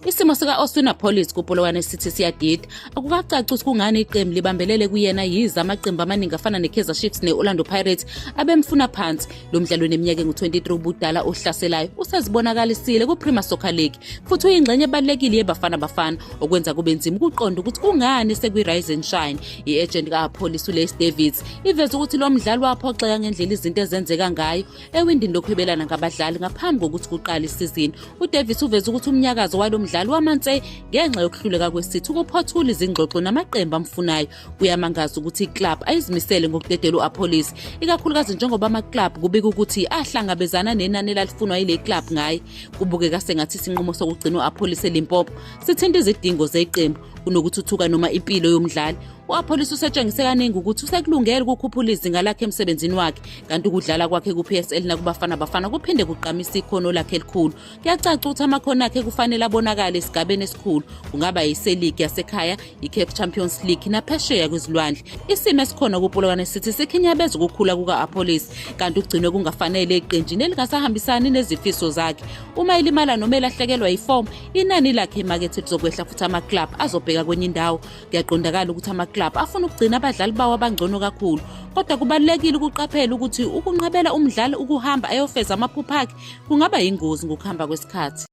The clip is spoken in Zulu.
Isimo sika-Osinapolis kuPolokwane City siyadida. Akukacaci ukuthi kungani iqembu libambelele kuyena yize amaqembu amaningi afana ne-Kaizer Chiefs ne-Orlando Pirates abemfuna phansi. Lo mdlalo oneminyaka engu-23 ubudala ohlaselayo usazibonakalisile ku-Premier Soccer League futhi uyingxenye ebalulekile yeBafana Bafana, okwenza kube nzima ukuqonda ukuthi kungani sekwi-Rise and Shine. I-agent ka-Police uLace Davids iveza ukuthi lo mdlalo waphoxeka ngendlela izinto ezenzeka ngayo ewindini lokuhwebelana ngabadlali ngaphambi kokuthi kuqale isizini. uDavids uveza ukuthi umnyakazo walo mdlalo wamanse ngenxa yokuhluleka kwesithu ukuphothula izingxoxo namaqembu amfunayo. Kuyamangaza ukuthi iclub ayizimisele ngokudedela u-Police, ikakhulukazi njengoba ama-club kubika ukuthi ahlangabezana nenani elalifunwa yile club ngaye. Kubukeka sengathi isinqumo sokugcina u-Police eLimpopo sithinta izidingo zeqembu kunokuthuthuka noma impilo yomdlali. u-Police usetshengise kaningi ukuthi usekulungele ukukhuphula izinga lakhe emsebenzini wakhe, kanti ukudlala kwakhe ku-PSL nakuBafana Bafana kuphinde kuqamisa ikhono lakhe elikhulu. Kuyacaca ukuthi amakhono akhe kufanele abonakale esigabeni esikhulu, kungaba yiseligi yasekhaya, i-CAF Champions League naphesheya kwezilwandle. Isimo esikhona kuPolokwane City sikhinyabeza ukukhula kuka-Police, kanti ugcinwe kungafanele eqenjini elingasahambisani nezifiso zakhe. Uma elimala noma elahlekelwa yifomu, inani lakhe emakethe lizokwehla futhi ama-club azobheka kwenye indawo. Kuyaqondakala ukuthi ama-club afuna ukugcina abadlali bawo abangcono kakhulu, kodwa kubalulekile ukuqaphela ukuthi ukunqabela umdlali ukuhamba ayofeza amaphupho akhe kungaba yingozi ngokuhamba kwesikhathi.